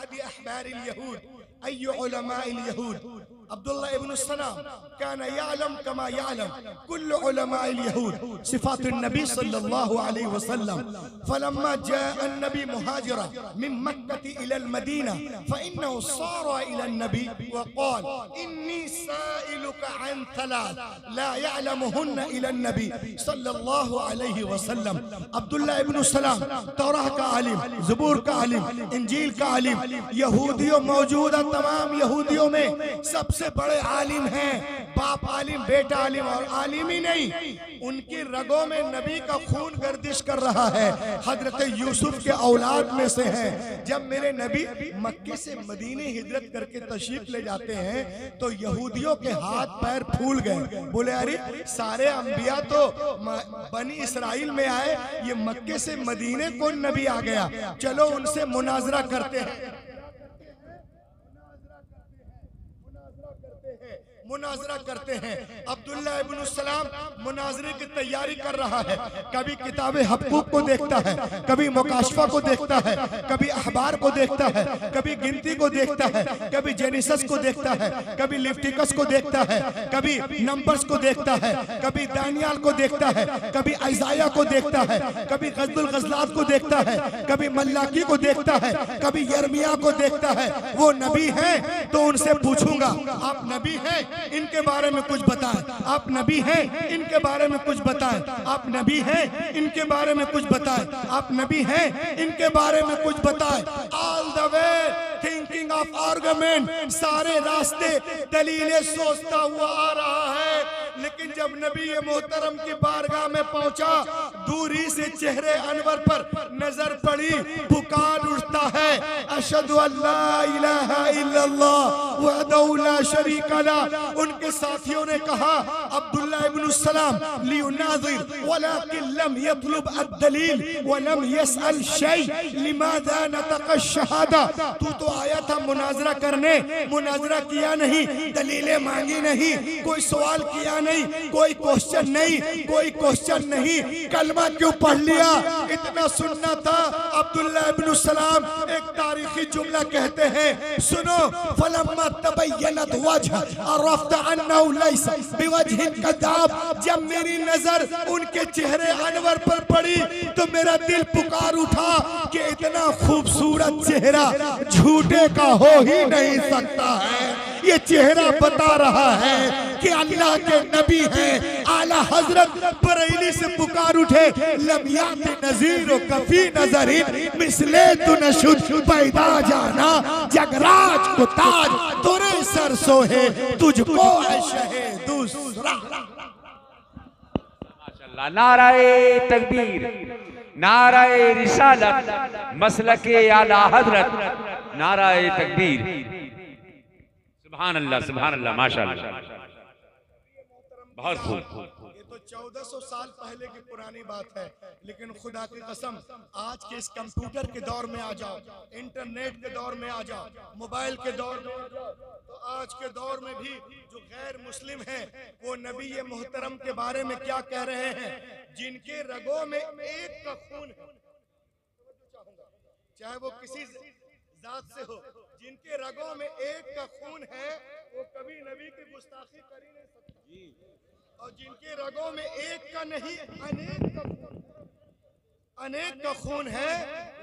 अहद अहबार यहूद अय्यु उलमा यहूद अब्दुल्लाह इब्न सलाम कान यालम कमा यालम कुल्लु उलमा यहूद सिफात नबी सल्लल्लाहु अलैहि वसल्लम फलम्मा जाअ अन्नबी मुहाजिरा मिन मक्का इला मदीना फइन्नहु सारा इला नबी व क़ाल इन्नी साइलुका अन थलाथ ला यअलमुहुन्ना इला नबी सल्लल्लाहु अलैहि वसल्लम। अब्दुल्लाह इब्न सलाम तौराह का आलिम, ज़बूर का आलिम, इंजील का आलिम, यहूदियों मौजूदा तमाम यहूदियों में सबसे बड़े आलिम हैं। बाप आलिम, बेटा आलिम, और आलिम ही नहीं, उनकी रगों में नबी का खून गर्दिश कर रहा है। हजरत यूसुफ के औलाद में से हैं। जब मेरे नबी मक्के से मदीने हिजरत करके तशरीफ ले जाते हैं तो यहूदियों के हाथ पैर फूल गए। बोले अरे सारे अंबिया तो बनी इसराइल में आए, ये मक्के से मदीने कौन नबी आ गया, चलो उनसे मुनाजरा करते हैं। मुनाजरा करते हैं। अब्दुल्ला इब्न सलाम मुनाजरे की तैयारी कर रहा है। कभी किताब हक़ूक़ को देखता है, कभी मुकाशफा को देखता है, कभी अखबार को देखता है, कभी गिनती को देखता है, कभी जेनिसस को देखता है, कभी लिफ्टिकस को देखता है, कभी नंबर्स को देखता है, कभी दानियाल को देखता है, कभी अज़ाया को देखता है, कभी गज़लुल गज़लात को देखता है, कभी मल्लाकी को देखता है, कभी यर्मिया को देखता है। वो नबी हैं तो उनसे पूछूंगा आप नबी हैं, इनके बारे में कुछ बताएं। आप नबी हैं, इनके बारे में कुछ बताएं। आप नबी हैं, इनके बारे में कुछ बताएं। आप नबी हैं, इनके बारे में कुछ बताएं। All the way thinking of argument, सारे रास्ते दलीलें सोचता हुआ आ रहा है। लेकिन जब नबी मोहतरम की बारगाह में पहुंचा, दूरी से चेहरे अनवर पर नजर पड़ी, पुकार उठता है अशहदु अल्ला इलाहा इल्लल्लाह वहदहु ला शरीका लह। उनके साथियों ने कहा अब्दुल्ला इब्न सलाम लियुनाज़िर वलाकिन लम यतलुब अद-दलील व लम यसअल शै लिमाज़ा नतक़ अश-शहादा। तू तो आया था मुनाजरा करने, मुनाजरा किया नहीं, दलीलें मांगी नहीं, कोई सवाल किया नहीं, कोई क्वेश्चन नहीं, कोई क्वेश्चन नहीं, कलमा क्यों पढ़ लिया, इतना सुनना था। अब्दुल्ला इब्न सलाम एक तारीखी जुमला कहते हैं, सुनो फलम्मा तबय्यनत वजह अरफ्त अन्नहु लैसा बिवजहिन कज़ाब। जब मेरी नजर उनके चेहरे अनवर पर पड़ी तो मेरा दिल पुकार उठा कि इतना खूबसूरत चेहरा झूठे का हो ही नहीं सकता है। ये चेहरा बता रहा है कि अल्लाह के नबी हैं। आला हजरत बरेली से पुकार उठे लमियात नज़ीर व कफी नजरिन मिसले तु नशुद पैदा जाना जगराज को ताज तोरे सर सोहे तुझको है शहे दूसरा। माशाअल्लाह, नाराए तकबीर, नाराए रिसालत, मसलके आला हजरत, नाराए तकबीर। सुभान अल्लाह, सुभान अल्लाह, माशाअल्लाह, बहुत खूब। ये तो 1400 साल पहले की पुरानी बात है, लेकिन खुदा की कसम आज के इस कंप्यूटर के दौर में आ जाओ, इंटरनेट के दौर में आ जाओ, मोबाइल के दौर में आ जाओ, तो आज के दौर में भी जो गैर मुस्लिम हैं वो नबी मोहतरम के बारे में क्या कह रहे हैं। जिनके रगों में एक का खून है, चाहे वो किसी जात से हो, जिनके रगों में एक का खून है वो कभी नबी की गुस्ताखी कर ही नहीं सकता। और जिनके रगों में एक का नहीं अनेक का खून है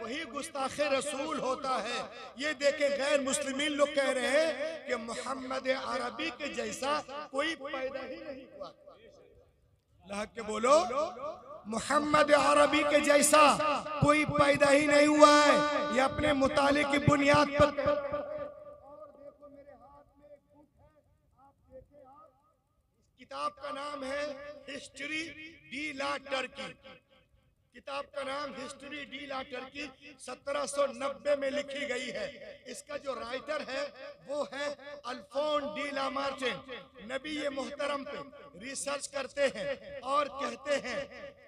वही गुस्ताखे रसूल होता है। ये देखे गैर मुस्लिमीन लोग कह रहे हैं कि मोहम्मद अरबी के जैसा कोई पैदा ही नहीं हुआ। लहक के बोलो, मोहम्मद अरबी के जैसा कोई पैदा ही नहीं हुआ है। ये अपने मुताले की बुनियाद पर किताब का नाम है हिस्ट्री डी ला टर्की। किताब का नाम हिस्ट्री डी ला टर्की 1790 में लिखी गई है। इसका जो राइटर है वो है अल्फोंस डी ला मार्टिन। नबी ये मोहतरम पे रिसर्च करते हैं और कहते हैं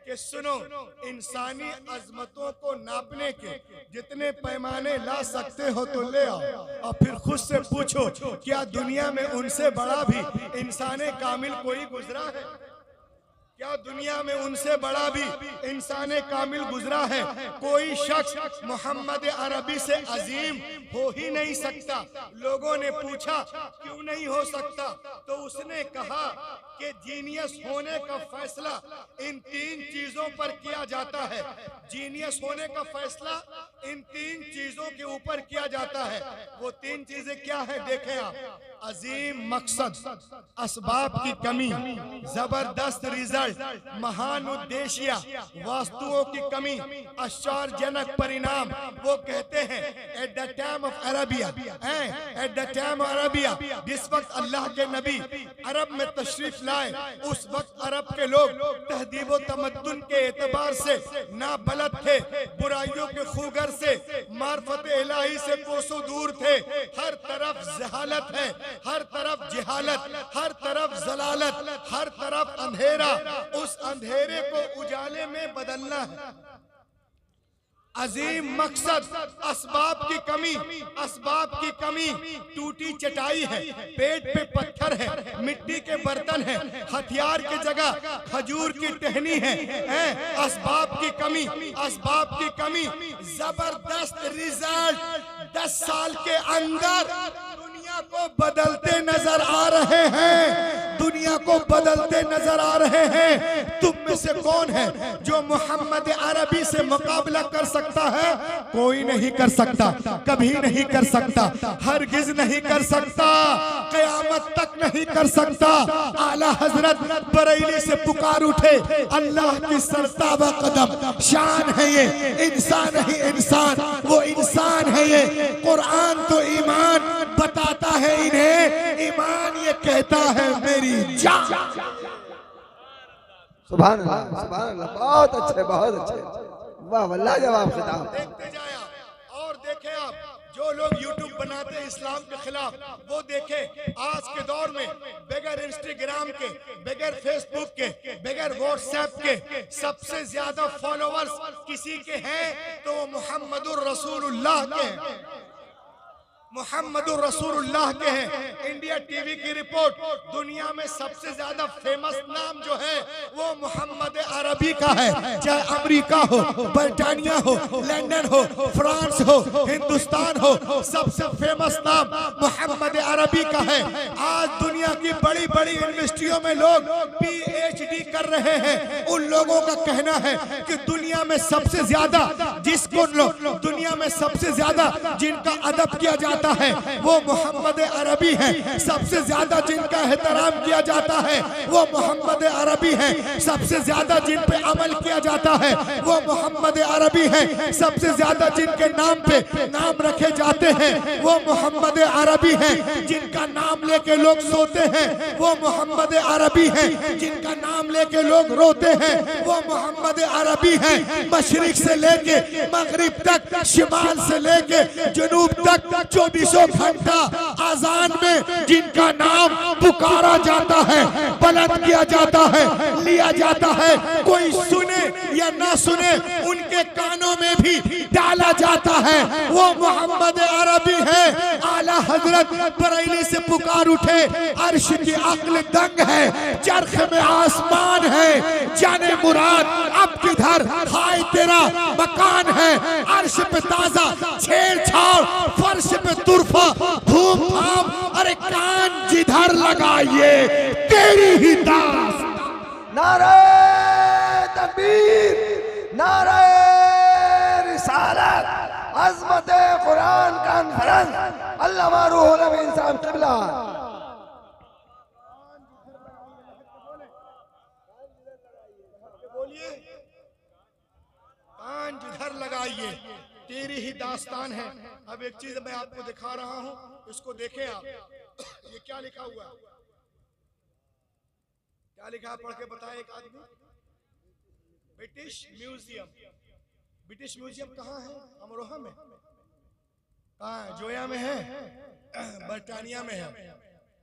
कि सुनो, इंसानी अजमतों को नापने के जितने पैमाने ला सकते हो तो ले आओ, और फिर खुद से पूछो क्या दुनिया में उनसे बड़ा भी इंसाने कामिल कोई गुजरा है। क्या दुनिया में उनसे बड़ा भी इंसान कामिल गुजरा है? कोई शख्स मोहम्मद अरबी से अजीम हो ही नहीं सकता। लोगों ने पूछा क्यों नहीं हो सकता, तो उसने कहा कि जीनियस होने का फैसला इन 3 चीजों पर किया जाता है। जीनियस होने का फैसला इन 3 चीजों के ऊपर किया जाता है। वो 3 चीजें क्या है देखें आप। अजीम मकसद, असबाब की कमी, जबरदस्त रिजल्ट, महान उद्देश्य, वस्तुओं की कमी, आश्चर्यजनक परिणाम। वो कहते हैं at the time of Arabia, at the time of Arabia, जिस वक्त अल्लाह के नबी अरब में तशरीफ लाए, उस वक्त अरब के लोग तहदीब व तमद्दुन के एतबार से ना बलद थे, बुराइयों के खूगर से, मार्फत इलाही से कोसों दूर थे। हर तरफ जहालत है, हर तरफ जिहालत, हर तरफ जलालत, हर तरफ अंधेरा। उस अंधेरे को उजाले में बदलना है। अजीम मकसद, असबाब की कमी, असबाब की कमी। टूटी चटाई है, पेट पे पत्थर है, मिट्टी के बर्तन है, हथियार की जगह खजूर की टहनी है। असबाब की कमी, असबाब की कमी। जबरदस्त रिजल्ट 10 साल के अंदर दुनिया को बदलते नजर आ रहे हैं, दुनिया को बदलते नजर आ रहे हैं। तुम में से कौन है जो मोहम्मद अरबी से मुकाबला कर सकता है? कोई नहीं कर सकता, कभी नहीं कर सकता, हरगिज नहीं कर सकता, क़यामत तक नहीं कर सकता। आला हजरत बरेली से पुकार उठे, अल्लाह की सरताबा कदम शान है ये, इंसान ही इंसान, वो इंसान है ये। कुरान तो ईमान बताता है इन्हें, ईमान ये कहता है मेरी जान। सुभान अल्लाह, सुभान अल्लाह, बहुत अच्छे, बहुत अच्छे, वाह वल्लाह जवाब खिताब। देखते जाए आप और देखें आप, जो लोग यूट्यूब बनाते हैं इस्लाम के खिलाफ, वो देखें आज के दौर में बगैर इंस्टाग्राम के, बगैर फेसबुक के, बगैर व्हाट्सएप के सबसे ज्यादा फॉलोअर्स किसी के हैं तो वो मोहम्मदुर रसूलुल्लाह के हैं, मोहम्मदुर रसूलुल्लाह के हैं। इंडिया टीवी की रिपोर्ट, दुनिया में सबसे ज्यादा फेमस नाम जो है वो मोहम्मद अरबी का है। चाहे अमेरिका हो, ब्रिटानिया हो, लंदन हो, फ्रांस हो, हिंदुस्तान हो, सबसे फेमस नाम मोहम्मद अरबी का है। आज दुनिया की बड़ी बड़ी यूनिवर्सिटियों में लोग PhD कर रहे हैं। उन लोगों का कहना है कि दुनिया में सबसे ज्यादा जिसको दुनिया में सबसे ज्यादा जिनका अदब किया जाता है वो मोहम्मद अरबी है। सबसे ज्यादा जिनका एहतराम किया जाता है वो मोहम्मद अरबी है। सबसे ज्यादा जिन पे अमल किया जाता है वो मोहम्मद अरबी है। सबसे ज्यादा जिनके नाम पे नाम रखे जाते हैं वो मोहम्मद अरबी है। जिनका नाम लेके लोग सोते हैं वो मोहम्मद अरबी है। जिनका नाम लेके लोग रोते हैं वो मोहम्मद अरबी है। मशरिक से लेके मगरिब तक, शिमाल से लेके जनूब तक 24 घंटा आजान में जिनका नाम पुकारा जाता है, बुलंद किया जाता है, लिया जाता है। कोई सुने या ना सुने उनके कानों में भी डाला जाता है, वो मोहम्मद अरबी है। आला हजरत बरेली से पुकार उठे, अर्श की अक्ल दंग है, चरख में आसमान है, जाने मुराद अब किधर हाय तेरा मकान है। अर्श पे ताजा छेड़छाड़, फर्श पे तुरफा धूम धाम, अरे कान जिधर लगाइए तेरी ही दास। नारे तकबीर, नारे रिसालत, अज़मत कुरान कॉन्फ्रेंस, अल्लामा रूहुल अमीन साहब क़िबला। बोलिए, कान जिधर लगाइए तेरी ही दास्तान है। अब एक चीज मैं आपको दिखा रहा हूं, इसको देखें आप। ये क्या लिखा हुआ है? क्या लिखा है? पढ़ के बताए एक आदमी। British museum. ब्रिटिश म्यूजियम कहाँ है? अमरोहा में। कहाँ है? जोया में है, ब्रिटानिया में है।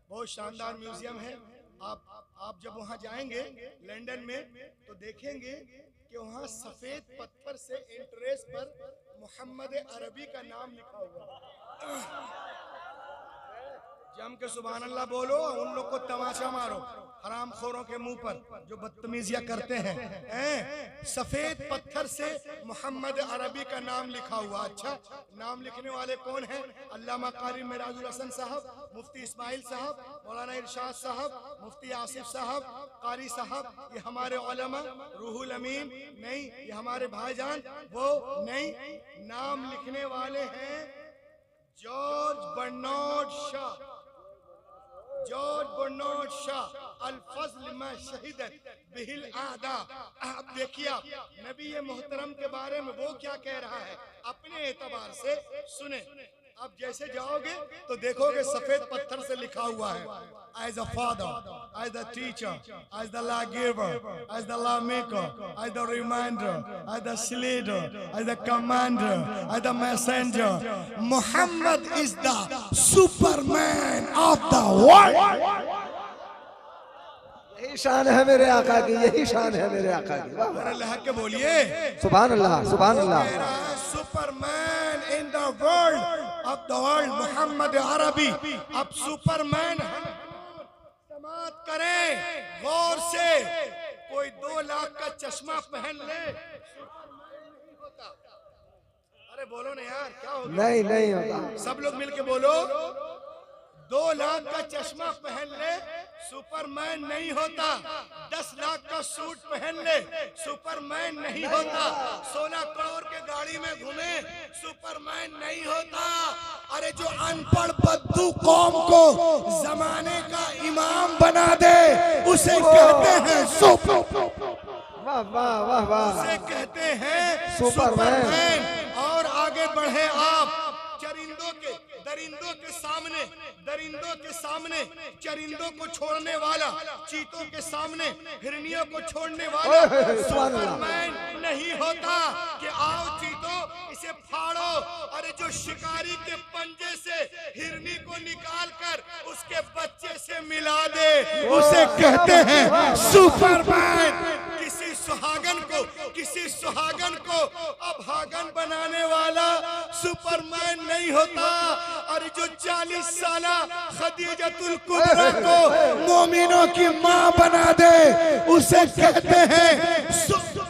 बहुत शानदार म्यूजियम है। आप जब वहां जाएंगे लंदन में तो देखेंगे कि वहां सफेद पत्थर से इंटरेस्ट पर मोहम्मद अरबी का नाम लिखा हुआ है। जम के सुभान अल्लाह बोलो, उन लोग को तमाशा मारो हराम खोरों के मुंह पर जो बदतमीजियां करते हैं। सफेद पत्थर से मोहम्मद अरबी का नाम लिखा हुआ। अच्छा, नाम लिखने वाले कौन हैं? अल्लामा कारी मिराजुल हसन साहब, मुफ्ती इस्माइल साहब, मौलाना इरशाद साहब, मुफ्ती आसिफ साहब, कारी साहब, ये हमारे उलमा। रूहुल अमीन नहीं, ये हमारे भाईजान वो नहीं। नाम लिखने वाले हैं George Bernard Shaw. George Bernard Shaw, अल फज़ल में शहीदत बिहिल आदा। आप देखिए, आप नबी मोहतरम के बारे में वो क्या कह रहा है अपने एतबार से सुने। आप जैसे जाओगे तो देखोगे सफेद पत्थर से लिखा हुआ है, as a father, as a teacher, as the law giver, as the law maker, as the reminder, as the leader, as the commander, as the messenger. Muhammad is the Superman of the world. यही शान है मेरे आका की, यही शान है मेरे आका की। अल्लाह के बोलिए सुभान अल्लाह, सुभान अल्लाह। Superman in the world of the world Muhammad अरबी। अब सुपरमैन समात करें गौर से। कोई 2 लाख का चश्मा पहन ले, सुपरमैन नहीं होता। अरे बोलो ना यार, क्या हो गया? नहीं होता। सब लोग मिलके बोलो, 2 लाख का चश्मा पहन ले, सुपरमैन नहीं होता। 10 लाख का सूट पहन ले, सुपरमैन नहीं होता। 16 करोड़ के गाड़ी में घूमे, सुपरमैन नहीं होता। अरे जो अनपढ़ बद्दू कौम को जमाने का इमाम बना दे, उसे कहते हैं वाह वाह वाह वाह, उसे कहते हैं सुपरमैन। और आगे बढ़े आप, दरिंदों के सामने चरिंदों को छोड़ने वाला, चीतों के सामने हिरनियों को छोड़ने वाला सुपरमैन नहीं होता कि आओ चीतों इसे फाड़ो। अरे जो शिकारी के पंजे से हिरनी को निकाल कर उसके बच्चे से मिला दे, उसे कहते हैं सुपरमैन। किसी सुहागन को अभागन बनाने वाला सुपरमैन नहीं होता। और जो 40 साला खदीजतुल कुबरा को मोमिनों की मां बना दे, उसे कहते हैं सुनो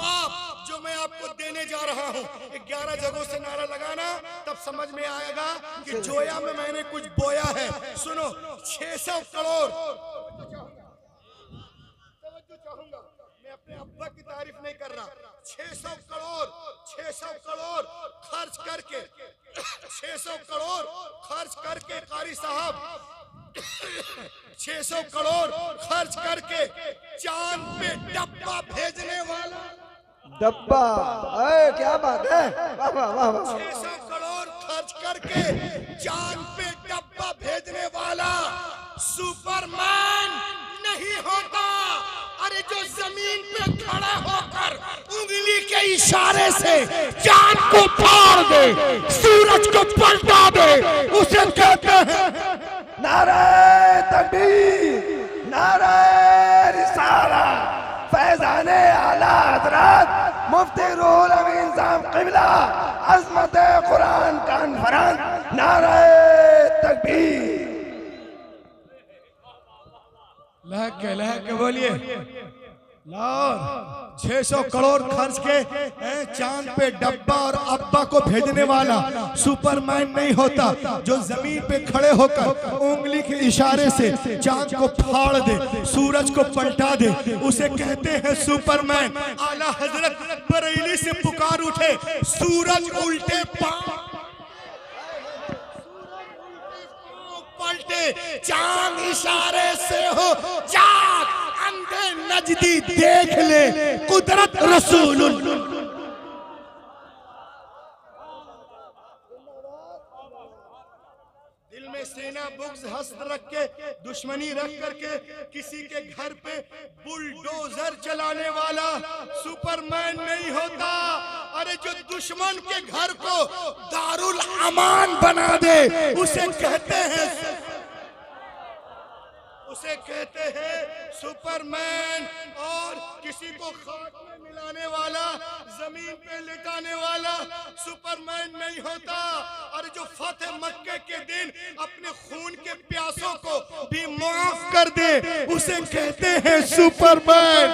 आप, जो मैं आपको देने जा रहा हूँ 11 जगहों से नारा लगाना, तब समझ में आएगा कि जोया में मैंने कुछ बोया है। सुनो, 600 करोड़ चाहूंगा, मैं अपने अब्बा की तारीफ नहीं कर रहा। 600 करोड़ खर्च करके 600 करोड़ खर्च करके कारी साहब 600 करोड़ खर्च करके चांद पे डब्बा भेजने वाला। डब्बा, क्या बात है, वाह वाह वाह। 600 करोड़ खर्च करके चांद पे डब्बा भेजने वाला सुपरमैन नहीं होता। अरे जो जमीन पे खड़ा होकर उंगली के इशारे से चांद को फाड़ दे, सूरज को पलटा दे, उसे कहते हैं नारे तकबीर, नारे रिसालत, फैज़ाने आला हज़रत मुफ्ती रूहुल अमीन साहब क़िबला, अज़मत कुरान कॉन्फ्रेंस, नारे तकबीर। लहके बोलिए। लाहौर 600 करोड़ खर्च के चांद पे डब्बा और अब्बा को भेजने वाला सुपरमैन नहीं होता। जो जमीन पे खड़े होकर उंगली के इशारे से चांद को फाड़ दे, सूरज को पलटा दे, उसे कहते हैं सुपरमैन। आला हजरत बरेली से पुकार उठे, सूरज उल्टे पांव पलटे, चांद इशारे से हो जाग, अंधे नजदी देख ले कुदरत रसूलुल। दिल में सेना बुग्ज हस्द रख के, दुश्मनी रख करके किसी के घर पे बुलडोजर चलाने वाला सुपरमैन नहीं होता। अरे जो दुश्मन के घर को दारुल अमान बना दे, उसे कहते हैं सुपरमैन। और किसी को खाक में मिलाने वाला, जमीन पे लिटाने वाला सुपरमैन नहीं होता। और और जो फतेह मक्के के दिन अपने खून के प्यासों को भी माफ कर दे, उसे कहते हैं सुपरमैन।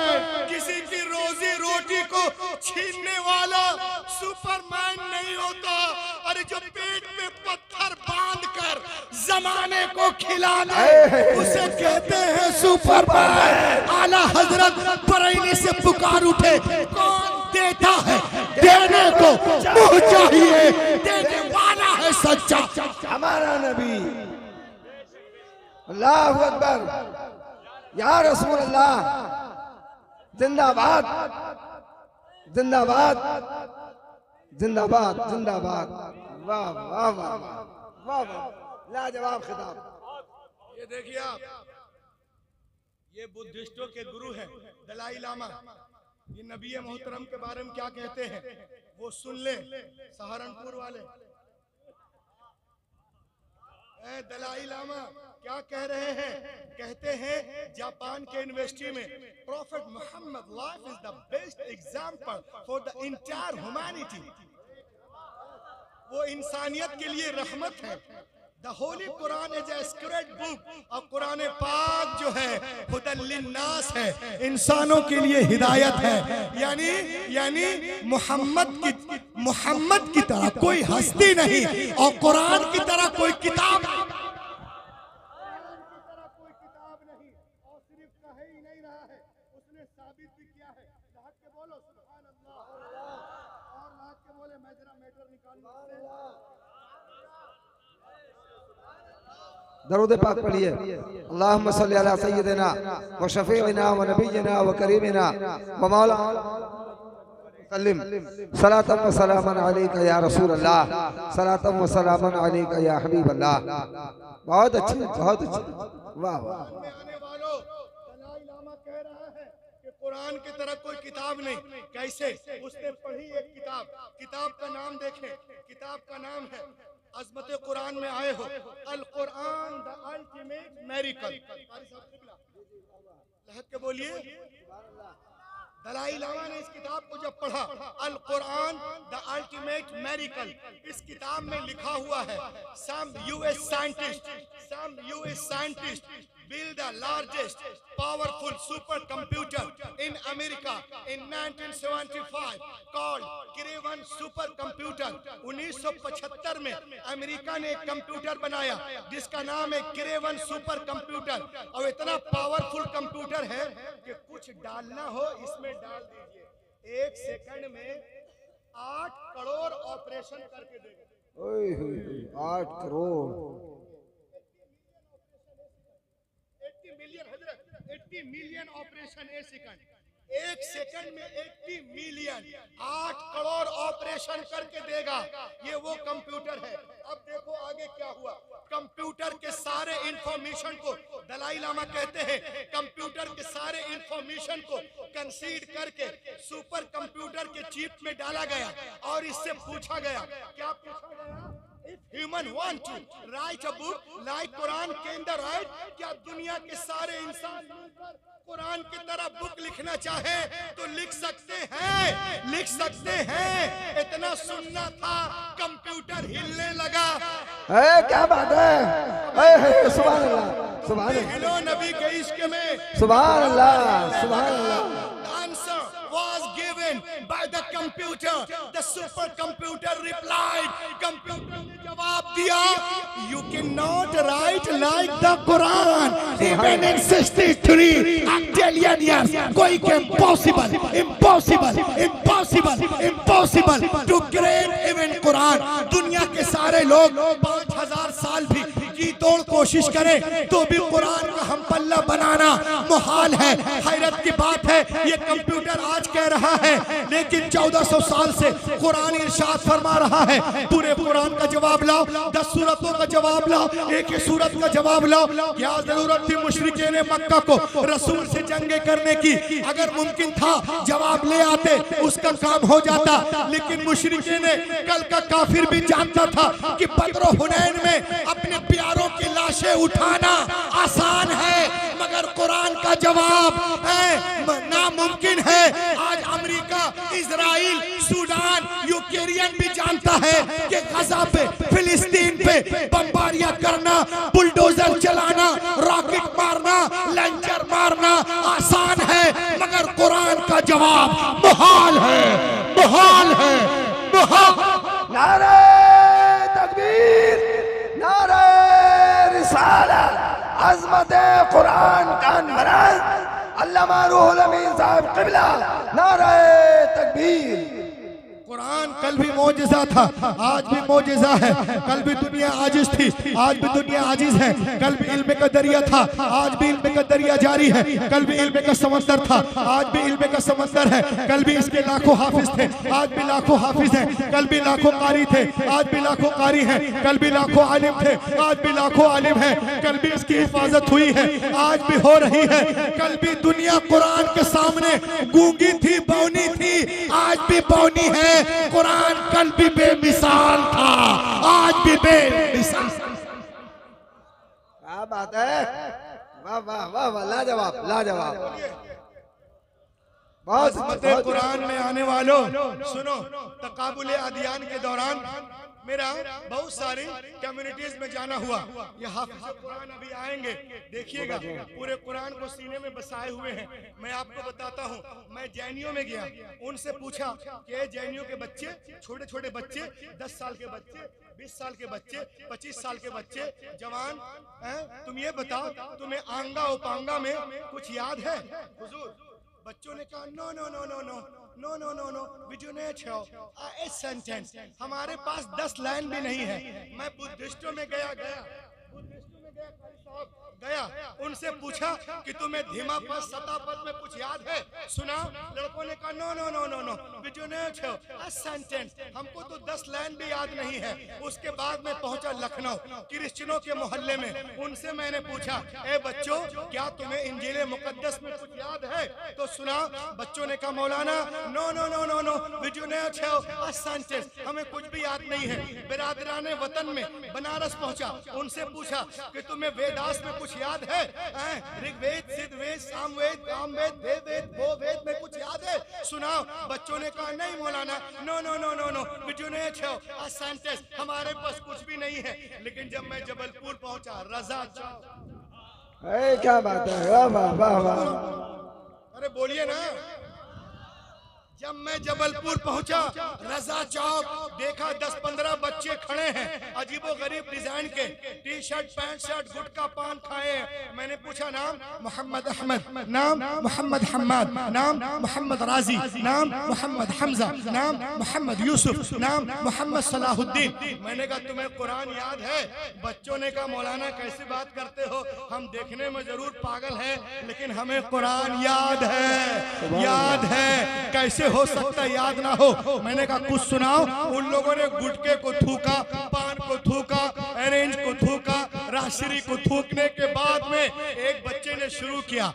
किसी की रोजी रोटी को छीनने वाला सुपरमैन नहीं होता। और जो पेट में पत्थर बांधकर जमाने को खिला दे, उसे कहते हैं सुपरमैन। आला हजरत बरेली से पुकार उठे, कौन देता है? देने को मुंह चाहिए, देने वाला है सच्चा हमारा नबी। अल्लाहु अकबर, या रसूल अल्लाह, जिंदाबाद जिंदाबाद जिंदाबाद जिंदाबाद। वाह वाह वाह वाह वाह, लाजवाब खिताब। ये देखिए आप, ये बुद्धिस्टों के गुरु हैं दलाई लामा। ये नबी मोहतरम के बारे में क्या कहते हैं वो सुन ले, सहारनपुर वाले। दलाई लामा क्या कह रहे हैं? कहते हैं जापान के यूनिवर्सिटी में prophet Muhammad life is the best example for the entire humanity. वो इंसानियत के लिए रहमत है। The holy Quran is a sacred book. और कुरान पाक जो है हुदल लिन्नास है, इंसानों के लिए हिदायत है। यानी मोहम्मद की तरह कोई हस्ती नहीं और कुरान की तरह कोई किताब नहीं। और सिर्फ कह ही नहीं रहा है, उसने साबित भी किया है। लाहक के बोलो सुभान अल्लाह, और लाहक के बोले मैं जरा मैटर निकालूं। दरूद पाक पढ़िए। अल्लाहुम्मा सल्ली अला सय्यिदिना व शफीइना व नबिय्यिना व करीमिना व मौलाना सल्लिम सलातम व सलामन अलैका या रसूल अल्लाह, सलातम व सलामन अलैका या हबीब अल्लाह। बहुत अच्छे, बहुत अच्छे, वाह वाह। आने वालों, दलाई लामा कह रहा है कि कुरान की तरह कोई किताब नहीं। कैसे? उसने पढ़ी एक किताब का नाम देखें। किताब का नाम है अज़मत कुरान में आए हो, अल कुरान द अल्टीमेट मेरिकल। लहक के बोलिए। दलाई लामा ने इस किताब को जब पढ़ा, अल कुरान द अल्टीमेट मेरिकल, इस किताब में लिखा हुआ है some US scientists build the largest powerful supercomputer in America in 1975 called Cray-1 supercomputer। 1975 में अमेरिका ने एक कंप्यूटर बनाया जिसका नाम है Cray-1 supercomputer। और इतना पावरफुल कंप्यूटर है कि कुछ डालना हो इसमें डाल दीजिए, 1 सेकंड में 8 करोड़ ऑपरेशन करके देगा। 8 करोड़ 80 मिलियन ऑपरेशन ए सेकंड। 1 सेकंड में 80 मिलियन, 8 करोड़ ऑपरेशन करके देगा। ये वो कंप्यूटर है। अब देखो आगे क्या हुआ। कंप्यूटर के सारे इंफॉर्मेशन को, दलाई लामा कहते हैं कंप्यूटर के सारे इंफॉर्मेशन को कंसीड करके सुपर कंप्यूटर के चिप में डाला गया और इससे पूछा गया, क्या पूछा गया? If human want to write a book like Quran, can they write? क्या दुनिया के सारे इंसान मिलकर कुरान की तरह बुक लिखना चाहे तो लिख सकते हैं, लिख सकते हैं। इतना सुनना था, कंप्यूटर हिलने लगा। क्या बात है, सुभान अल्लाह, सुभान अल्लाह, हिलो नबी के इश्क में, सुभान अल्लाह, सुभान अल्लाह। Answer was given by the computer. The supercomputer replied. Computer ने जवाब दिया, you cannot write like the Quran. Even in 63 octillion years, कोई के impossible to create even Quran। दुनिया के सारे लोग 5000 साल भी की तोड़ कोशिश करें तो भी कुरान का हम पल्ला बनाना मुहाल है। हैरत की बात है, ये कंप्यूटर आज कह रहा है, लेकिन 1400 साल से कुरान इरशाद फरमा रहा है पूरे कुरान का जवाब लाओ, 10 सूरतों का जवाब लाओ, एक ही सूरत का जवाब लाओ। क्या जरूरत थी मुशरिकीन मक्का को रसूल से जंगे करने की? अगर मुमकिन था जवाब ले आते, उसका काम हो जाता। लेकिन मुशरिकीन कल का काफिर भी जानता था कि बद्र हुनैन में अपने प्यारों की लाशें उठाना आसान है, मगर मगर कुरान का जवाब नामुमकिन है। आज अमेरिका, इजराइल, सूडान, यूक्रेन भी जानता है कि गजा पे, फिलिस्तीन पे बमबारियां करना, बुलडोजर चलाना, रॉकेट मारना, लंचर मारना आसान है, मगर कुरान का जवाब मुहाल है, मुहाल है, मुहाल। नारे तकबीर, नारे रिसालत, अज़मत कुरान का नराज, अल्लामा रूहुल अमीन साहब क़िबला, नारे तकबीर। कुरान कल भी मौजिज़ा था, आज भी मौजिज़ा है। कल भी दुनिया आजिज़ थी, आज भी दुनिया आजिज़ है। कल भी इल्म का दरिया था, आज भी इल्म का दरिया जारी है। कल भी इल्म का समंदर था, आज भी इल्म का समंदर है। कल भी इसके लाखों हाफिज थे, आज भी लाखों हाफिज हैं। कल भी लाखों कारी थे, आज भी लाखों कारी हैं। कल भी लाखों आलिम थे, आज भी लाखों आलिम हैं। कल भी इसकी हिफाजत हुई है, आज भी हो रही है। कल भी दुनिया कुरान के सामने गूंगी थी, बौनी थी, आज भी बौनी है। कुरान कल भी बेमिसाल था, आज भी बेमिसाल। क्या बात है, वाह वाह वाह वाह, लाजवाब लाजवाब। बहुत अज़मत कुरान में आने वालों सुनो, तकाबुल अदियान के दौरान मेरा बहुत सारी कम्युनिटीज में जाना हुआ। ये हाफिज़ कुरान अभी आएंगे, देखिएगा, पूरे कुरान को सीने में बसाए हुए हैं। मैं आपको बताता हूँ, मैं जैनियों में गया, उनसे पूछा कि जैनियों के बच्चे, छोटे छोटे बच्चे, 10 साल के बच्चे, 20 साल के बच्चे, 25 साल के बच्चे, जवान हैं, तुम ये बताओ, तुम्हें आंगा उपांगा में कुछ याद है? हुजूर, बच्चों ने कहा no no no no no no no no no, we do not have a sentence, हमारे पास 10 लाइन भी नहीं है। मैं बुद्धिस्टों में गया, बुद्धिस्टों में गया, उनसे पूछा कि तुम्हें धीमा पद, सता पद में कुछ याद है? सुना, लड़कों ने कहा no no no no no, we do not have a sentence, हमको तो 10 लाइन भी याद नहीं है। उसके बाद मैं पहुंचा लखनऊ, क्रिश्चियनों के मोहल्ले में, उनसे मैंने पूछा, ए बच्चों, क्या तुम्हें इंजील मुकद्दस में कुछ याद है? तो सुना, बच्चों ने कहा मौलाना no no no no no, we do not have a sentence, हमें कुछ भी याद नहीं है। बिरादराने वतन में बनारस पहुंचा, उनसे पूछा कि तुम्हें वेदास में कुछ याद है? ऋग्वेद, सिद्धवेद, सामवेद, कामवेद, वेद, वो वेद में कुछ याद है? सुनाओ। बच्चों ने कहा नहीं मौलाना, no no no no no, we do not have a sentence, हमारे पास कुछ भी नहीं है। लेकिन जब मैं जबलपुर पहुंचा, रजा चौक, क्या बात है, वाह वाह वाह वाह। अरे बोलिए ना। जब मैं जबलपुर पहुंचा, रजा चौक, देखा 10-15 बच्चे खड़े हैं, अजीबो गरीब डिजाइन के, टी शर्ट, पैंट शर्ट, गुटखा पान खाए हैं। मैंने पूछा नाम मोहम्मद अहमद, नाम मोहम्मद हम्माद, नाम मोहम्मद राजी, नाम मोहम्मद हमजा, नाम मोहम्मद यूसुफ, नाम मोहम्मद सलाहुद्दीन। मैंने कहा तुम्हें कुरान याद है? बच्चों ने कहा मौलाना कैसी बात करते हो, हम देखने में जरूर पागल हैं, लेकिन हमें कुरान याद है, याद है। कैसे हो सकता याद ना हो? मैंने कहा कुछ सुनाओ। उन लोगों ने गुटके को थूका, पान को थूका, ऑरेंज को थूका, राशरी को थूकने के बाद में एक बच्चे ने शुरू किया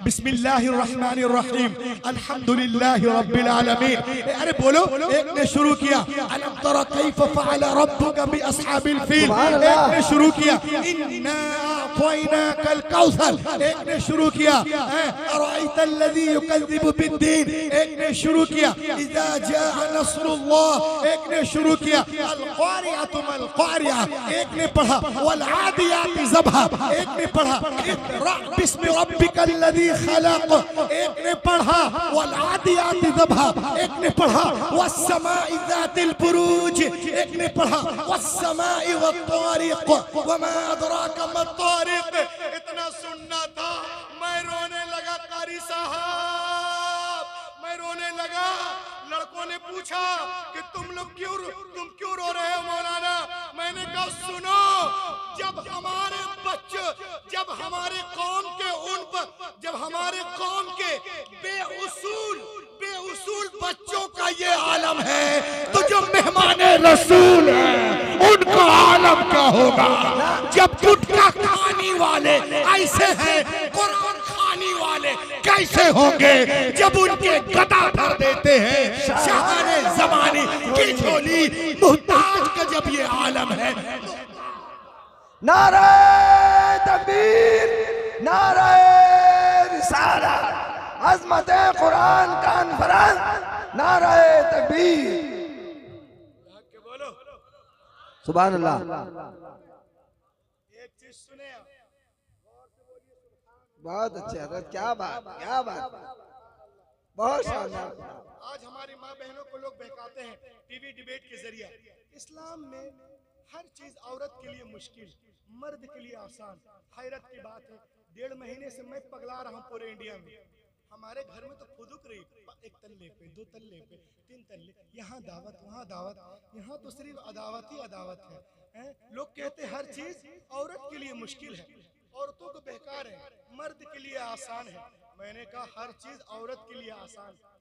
बिस्मिल्लाहिर्रहमानिर्रहीम अल्हम्दुलिल्लाहि रब्बिल आलमीन। अरे बोलो। एक ने शुरू किया अलम तरा कैफ फअल रब्बुका बि अस्हाबिल फील। एक ने शुरू किया इन्ना अतैनाकल कौसर। एक ने शुरू किया अराइतल्लज़ी युकज़्ज़िबु बिद्दीन। एक ने शुरू किया इज़ा जाअ नस्रुल्लाह। एक ने शुरू किया अल क़ारिअतु मल क़ारिअ। एक ने पढ़ा वल आदियाति ज़बहा। एक ने पढ़ा इक़रा बिस्मि रब्बिकल्लज़ी खलक़। एक ने पढ़ा वल आदियाति ज़बहा। एक ने पढ़ा वस्समाइ ज़ातिल बुरूज। एक ने पढ़ा वस्समाइ वत्तारिक़ वमा अदराका मत्तारिक़। इतना सुनना था, मैं रोने लगा कारी साहब, मैं रोने लगा। लड़कों ने पूछा कि तुम क्यों रो रहे हो मौलाना? मैंने कहा सुनो, जब हमारे बच्चे, जब हमारे कौम के बेउसूल बच्चों का ये आलम है, तो जो मेहमान रसूल हैं उनका आलम क्या होगा? जब गुटखा खाने वाले ऐसे हैं, कुरान खाने वाले कैसे होंगे? जब उनके गदा भर देते हैं शाहाने ज़माने की झोली, मुहताज का जब ये आलम है। नारे तकबीर, नारे रिसालत अज़मत कुरान कॉन्फ्रेंस नाराए तकबीर। बोलो सुभान अल्लाह। एक चीज सुने आप। बहुत अच्छे हजरत, क्या बात, क्या बात, बहुत शानदार। आज हमारी माँ बहनों को लोग बहकाते हैं टीवी डिबेट के जरिए। इस्लाम में हर चीज औरत के लिए मुश्किल, मर्द के लिए आसान। हैरत की बात है, 1.5 महीने से मैं पगला रहा हूँ पूरे इंडिया में। हमारे घर में तो फुदुक रही, 1 तल्ले पे, 2 तल्ले पे, 3 तल्ले, यहाँ दावत वहाँ दावत, यहाँ तो सिर्फ अदावत ही अदावत है, हैं? लोग कहते हर चीज औरत के लिए मुश्किल है, औरतों को बहका रहे हैं, मर्द के लिए आसान है। मैंने कहा हर चीज औरत के लिए आसान है।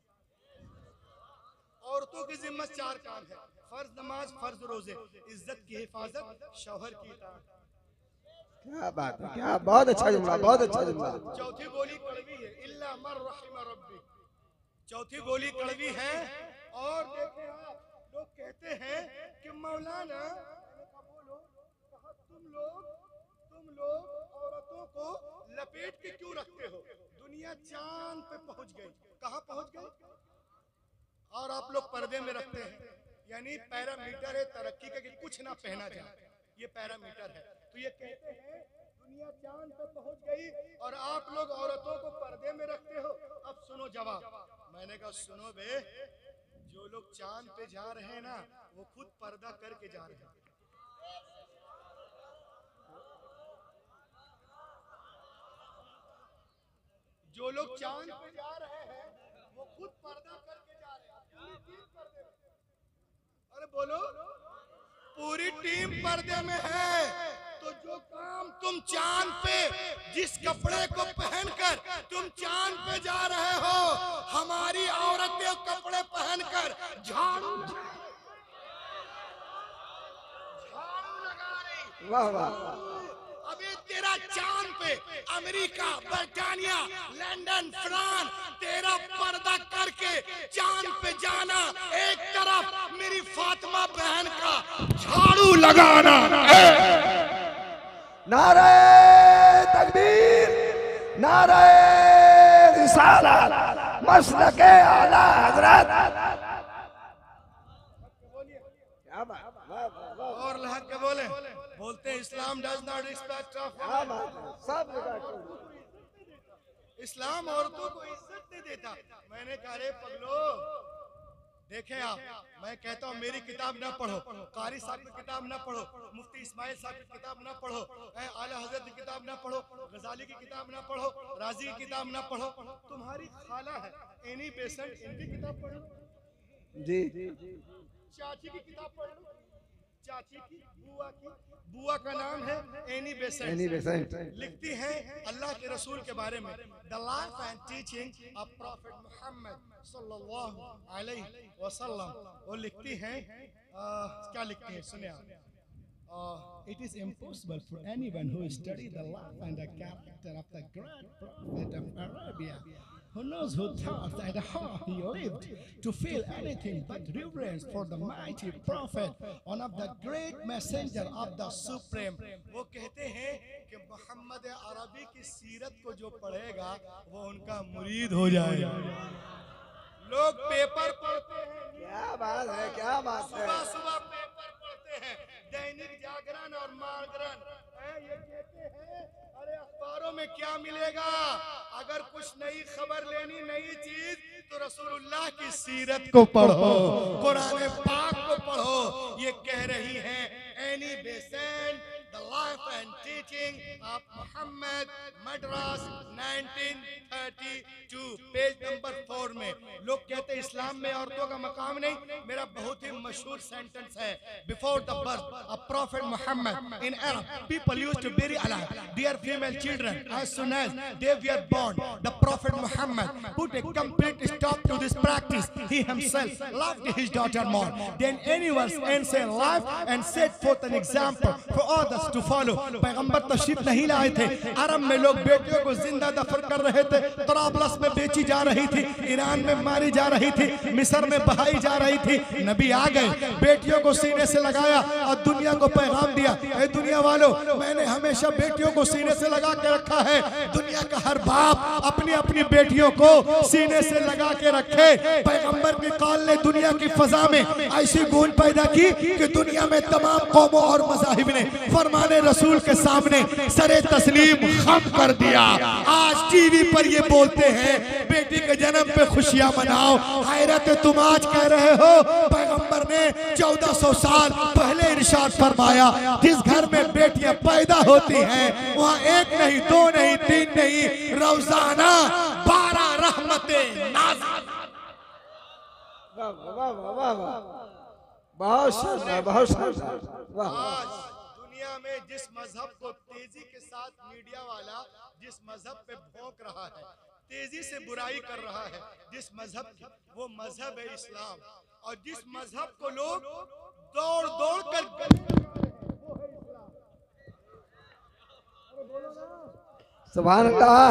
औरतों की जिम्मत 4 काम है, फर्ज नमाज, फर्ज रोजे, इज्जत की हिफाजत, शौहर की इताअत। क्या बात है, क्या, बहुत अच्छा जुमला, बहुत अच्छा जुमला। चौथी बोली कड़वी है, इल्ला मर रहिम रब्बी। चौथी बोली कड़वी है। और देखें आप, लोग कहते हैं कि मौलाना, बोलो कहा तुम लोग औरतों को लपेट के क्यों रखते हो? दुनिया चांद पे पहुंच गई। कहां पहुंच गई? और आप लोग पर्दे में रखते हैं, यानी पैरामीटर है तरक्की का कि कुछ ना पहना जाए, ये पैरामीटर है। तो ये कहते हैं दुनिया चांद पे पहुंच गई और आप लोग औरतों को पर्दे में रखते हो। अब सुनो जवाब। मैंने कहा सुनो बे, जो लोग चांद पे जा रहे हैं ना, वो खुद पर्दा करके जा रहे हैं। जो लोग चांद पे जा रहे हैं वो खुद पर्दा करके जा रहे हैं। पूरी टीम पर्दे में। अरे बोलो, पूरी टीम पर्दे में है। तो जो काम तुम चांद पे, जिस कपड़े को पहनकर तुम चांद पे जा रहे हो, हमारी औरतें कपड़े पहनकर झाड़ू लगा रही। वाह वाह। अभी तेरा चांद पे अमेरिका, बर्तानिया, लंदन, फ्रांस, तेरा पर्दा करके चांद पे जाना एक तरफ, मेरी फातिमा बहन का झाड़ू लगाना। नाराए तकबीर, नाराए रिसालत, मसलके आला हजरत। क्या बात, और लहक के बोलते हैं इस्लाम डज नॉट रिस्पेक्ट ऑफ। सब इस्लाम औरतों को इज्जत नहीं देता। मैंने कहा रे पगलो, देखें आप, मैं कहता हूँ मेरी किताब ना पढ़ो, कारी साहब की किताब ना पढ़ो, मुफ्ती इस्माइल साहब की किताब ना पढ़ो, आला हजरत की किताब ना पढ़ो, गजाली की किताब ना पढ़ो, राजी की किताब ना पढ़ो। तुम्हारी खाला है एनी बेसेंट, इनकी किताब पढ़ो। जी। चाची की किताब पढ़ लो, चाची की, बुआ का नाम है एनी बेसेंट। लिखती हैं अल्लाह के रसूल के बारे में, the life and teaching of profit Muhammad सल्लल्लाहु अलैहि वसल्लम। वो लिखती हैं क्या लिखती हैं, सुनिए आप। It is impossible for anyone who studied the life and the character of the great prophet of Arabia, who knows who thought and how he lived, to feel anything but reverence for the mighty prophet, one of the great messenger of the supreme. वो कहते हैं कि मोहम्मद अरबी की सीरत को जो पढ़ेगा वो उनका मुरीद हो जाएगा। लोग पेपर पढ़ते हैं, क्या बात है, क्या बात है। सुबह सुबह पेपर पढ़ते हैं, दैनिक जागरण और मागरण, ये कहते हैं अरे अखबारों में क्या मिलेगा। अगर कुछ नई खबर लेनी, नई चीज, तो रसूलुल्लाह की सीरत को पढ़ो, कुरान पाक को पढ़ो। ये कह रही हैं Annie Besant, the life and teaching of Mohammed, Madras 1932, page number 4 में। लोग कहते हैं इस्लाम में औरतों का मकाम नहीं। मेरा बहुत ही मशहूर सेंटेंस है, before the birth of prophet Mohammed in Arab people used to bury alive their female children as soon as they were born. The prophet Muhammad put a complete stop to this practice. He himself loved his daughter more than anyone's ancient life and set forth an example for all the to follow. पैगंबर तशरीफ नहीं लाए थे, अरब में लोग बेटियों को जिंदा दफन कर रहे थे, तराबलस में बेची जा रही थी, ईरान में मारी जा रही थी, मिस्र में बहाई जा रही थी। नबी आ गए, बेटियों को सीने से लगाया और दुनिया को पैगाम दिया, ए दुनिया वालों, मैंने हमेशा बेटियों को सीने से लगा के रखा है। दुनिया का हर बाप अपनी अपनी बेटियों को सीने से लगा के रखे। पैगंबर की कॉल ने दुनिया की फजा में ऐसी गूंज पैदा की कि दुनिया में तमाम कौमों और मज़ाहिब ने फरमाने रसूल के सामने सरे तस्लीम खम कर दिया। आज टीवी पर ये बोलते हैं बेटी के जन्म पे खुशियां मनाओ। हैरत तुम आज कह रहे हो, पैगंबर ने 1400 साल पहले इरशाद फरमाया, जिस घर में बेटियां पैदा होती हैं वहाँ एक नहीं, दो नहीं, तीन नहीं, रोजाना 12 रहमतें नाज़िल। बहुत शानदार, बहुत शानदार। आज दुनिया में जिस मजहब को तेजी के साथ मीडिया वाला जिस मजहब पे भौंक रहा है, तेजी से बुराई कर रहा है, जिस मजहब की, वो मजहब है इस्लाम। और जिस मजहब को लोग दौड़ दौड़ कर सुभान अल्लाह,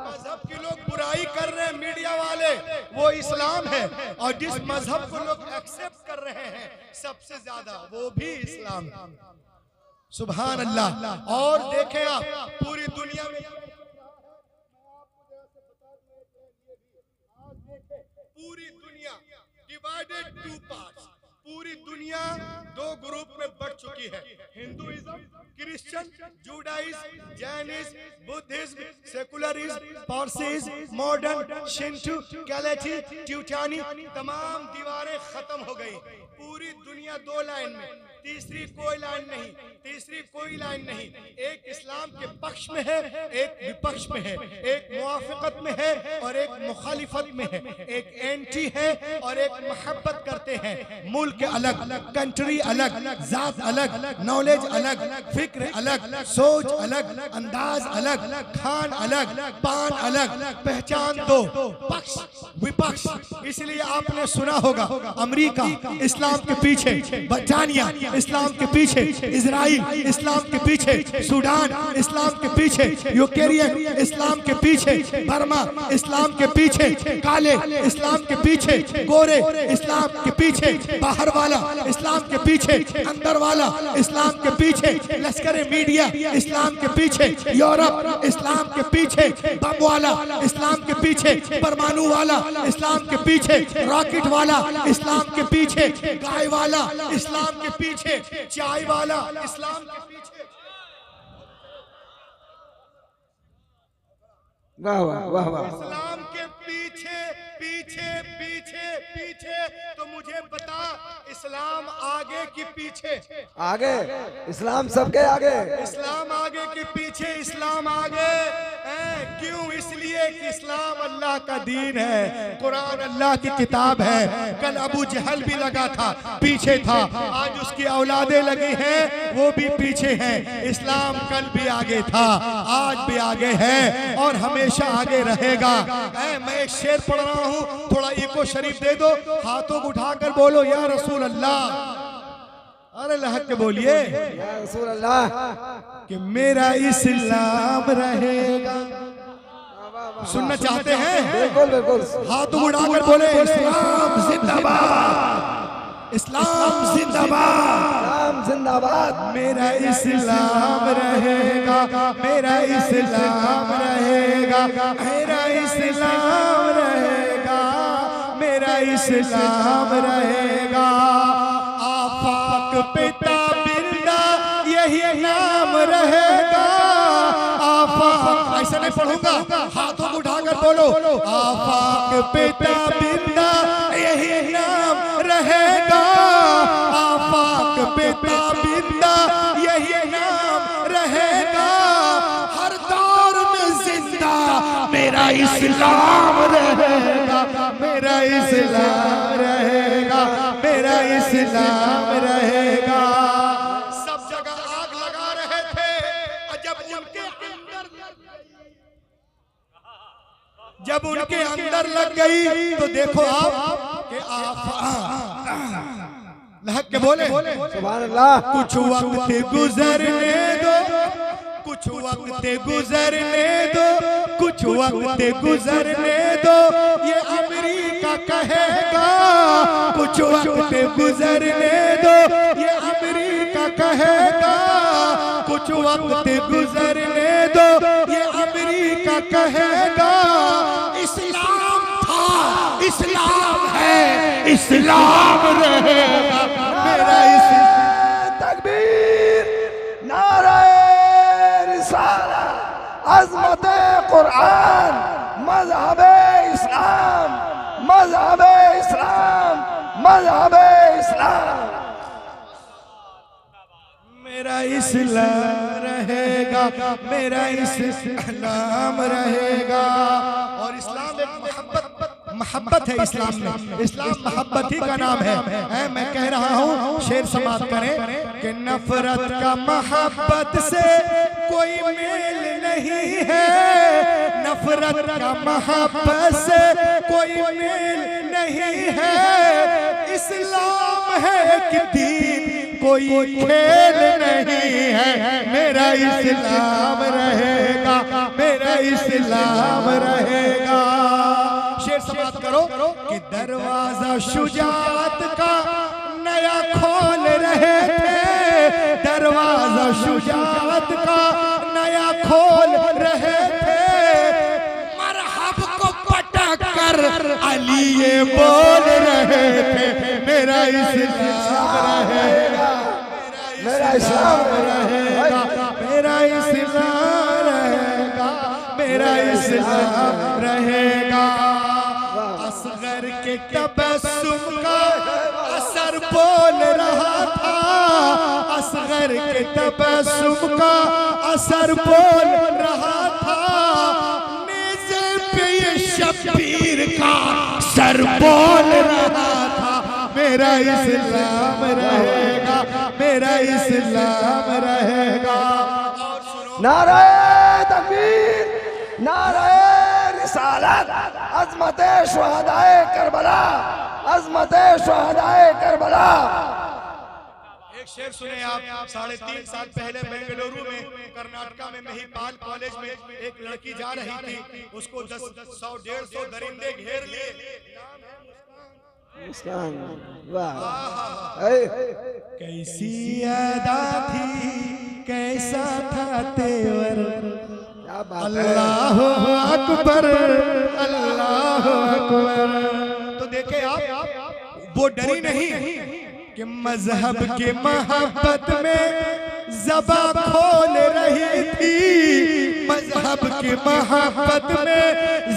मजहब की लोग बुराई कर रहे हैं मीडिया वाले, वो इस्लाम है। और जिस मजहब को लोग एक्सेप्ट कर रहे हैं सबसे ज्यादा, वो भी इस्लाम है। सुभान अल्लाह। और देखें आप पूरी दुनिया में, पूरी दुनिया डिवाइडेड टू पार्ट्स, पूरी दुनिया 2 ग्रुप में बढ़ चुकी है, Hinduism, Christian, Judaism, Jainism, Buddhism, secularism, Parsis, modern, Shinto, कैलेटी, ट्यूटानी, तमाम दीवारें खत्म हो गई। पूरी दुनिया 2 लाइन में, तीसरी कोई लाइन नहीं, तीसरी कोई लाइन नहीं। एक इस्लाम के पक्ष में है, एक विपक्ष में है, एक मुआफिकत में है और एक मुखालिफत में है, एक एंटी है और एक मोहब्बत करते हैं। मुल्क अलग, कंट्री अलग, जात अलग, नॉलेज अलग, फिक्र अलग, सोच अलग, अंदाज अलग, खान अलग, पान अलग, पहचान 2, पक्ष विपक्ष। इसलिए आपने सुना होगा अमेरिका इस्लाम के पीछे, बर्तानिया इस्लाम के पीछे, इजराइल इस्लाम के पीछे, सूडान इस्लाम के पीछे, यूक्रेन इस्लाम के पीछे, बर्मा इस्लाम के पीछे, काले इस्लाम के पीछे, गोरे इस्लाम के पीछे, बाहर वाला इस्लाम के पीछे, अंदर वाला इस्लाम के पीछे, लश्कर मीडिया इस्लाम के पीछे, यूरोप इस्लाम के पीछे, बम वाला इस्लाम के पीछे, परमाणु वाला इस्लाम के पीछे, रॉकेट वाला इस्लाम के पीछे, गाय वाला इस्लाम के पीछे, चाय वाला इस्लाम के पीछे। वाह वाह वाह वाह। इस्लाम के पीछे पीछे पीछे पीछे। तो मुझे बता, इस्लाम आगे कि पीछे? आगे, इस्लाम सबके आगे। इस्लाम आगे कि पीछे? इस्लाम आगे। क्यों? इसलिए कि इस्लाम अल्लाह का दीन है, कुरान अल्लाह की किताब है। कल अबू जहल भी लगा था, पीछे था, आज उसकी औलादें लगी हैं, वो भी पीछे हैं। इस्लाम कल भी आगे था, आज भी आगे है और हमेशा आगे रहेगा। मैं एक शेर पढ़ रहा हूँ, थोड़ा इको शरीफ दे दो, हाथों को उठाकर बोलो या रसूल अल्लाह। अरे लहक के बोलिए या रसूल अल्लाह, कि मेरा इस्लाम रहेगा। सुनना चाहते हैं? बिल्कुल बिल्कुल। हाथों उठाकर बोले इस्लाम जिंदाबाद, इस्लाम जिंदाबाद, इस्लाम जिंदाबाद। मेरा इस्लाम रहेगा, मेरा इस्लाम रहेगा, मेरा इस्लाम रहेगा, मेरा इस्लाम रहेगा। आफाक पे ताबिंदा यही नाम रहेगा। आफाक, ऐसा नहीं पढ़ूंगा, हाथों को उठाकर बोलो, आफाक पे ताबिंदा यही नाम रहेगा। आफाक पे ताबिंदा यही नाम रहेगा। हर दौर में जिंदा मेरा इस्लाम रहेगा, मेरा इस्लाम रहेगा, मेरा इस्लाम रहेगा। सब जगह आग लगा रहे थे और जब उनके अंदर लग गई तो देखो आप कि लहक के बोले सुभान अल्लाह। कुछ वक्त गुजरने कुछ वक्त गुजरने दो, कुछ वक्त गुजरने दो, ये अमेरिका कहेगा। कुछ वक्त गुजरने दो, ये अमेरिका कहेगा। कुछ वक्त गुजरने दो, ये अमेरिका कहेगा। इस्लाम था, इस्लाम है, इस्लाम रहेगा। मेरा तकबीर, नारे रिसालत, अज़मत कुरान, मज़हब इस्लाम, मज़हब इस्लाम, मज़हब इस्लाम। मेरा इस्लाम रहेगा, मेरा इस्लाम रहेगा। और इस्लाम एक मोहब्बत है। इस्लाम में, इस्लाम मोहब्बत ही का नाम है। मैं कह रहा हूँ, शेर समाप्त करें कि नफरत का मोहब्बत से कोई मेल नहीं है। नफरत का मोहब्बत से कोई मेल नहीं है। इस्लाम है कि दीन कोई खेल नहीं है। मेरा इस्लाम रहेगा, मेरा इस्लाम रहेगा। शेर समाप्त करो कि दरवाजा शुजात का नया खोल रहे थे। दरवाजा शुजात का नया खोल रहे थे। मरहब को पटक कर अली ये बोल रहे थे। मेरा इस्लाम रहेगा, मेरा इस्लाम रहेगा, मेरा इस्लाम रहेगा, मेरा इस्लाम रहेगा। असगर के तबस्सुम का असर बोल रहा था। असगर के तबस्सुम का असर बोल रहा था। नेज़े पे ये शब्बीर का सर बोल रहा था। मेरा इस्लाम रहेगा, मेरा इस्लाम रहेगा। नारे तकबीर, नारे रिसालत, अज़मत शुहदाए करबला, अज़मत शुहदाए करबला। एक शेर सुने आप। 3.5 साल पहले बेंगलुरु में, कर्नाटका में महिपाल कॉलेज में एक लड़की जा रही थी। उसको 10, 100, 150 दरिंदे घेर लिए। कैसी अदा थी, कैसा था तेवर। अल्लाह अकबर, अल्लाह अकबर। तो देखे आप, वो डरी नहीं कि मजहब के मोहब्बत में ज़बा खोल रही थी। मजहब के मोहब्बत में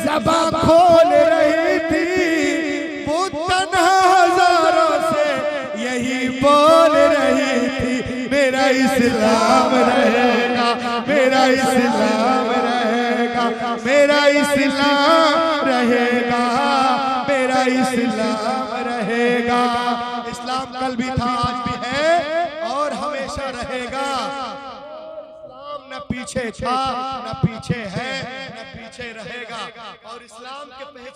ज़बा खोल रही थी। वो तन्हा हज़ारों से यही बोल रही थी। मेरा इस्लाम रहेगा, मेरा इस्लाम रहेगा, मेरा इस्लाम रहेगा, मेरा इस्लाम रहेगा। इस्लाम कल भी था, आज भी है और हमेशा रहेगा। इस्लाम न पीछे था, न पीछे है, न पीछे रहेगा। और इस्लाम के पहचान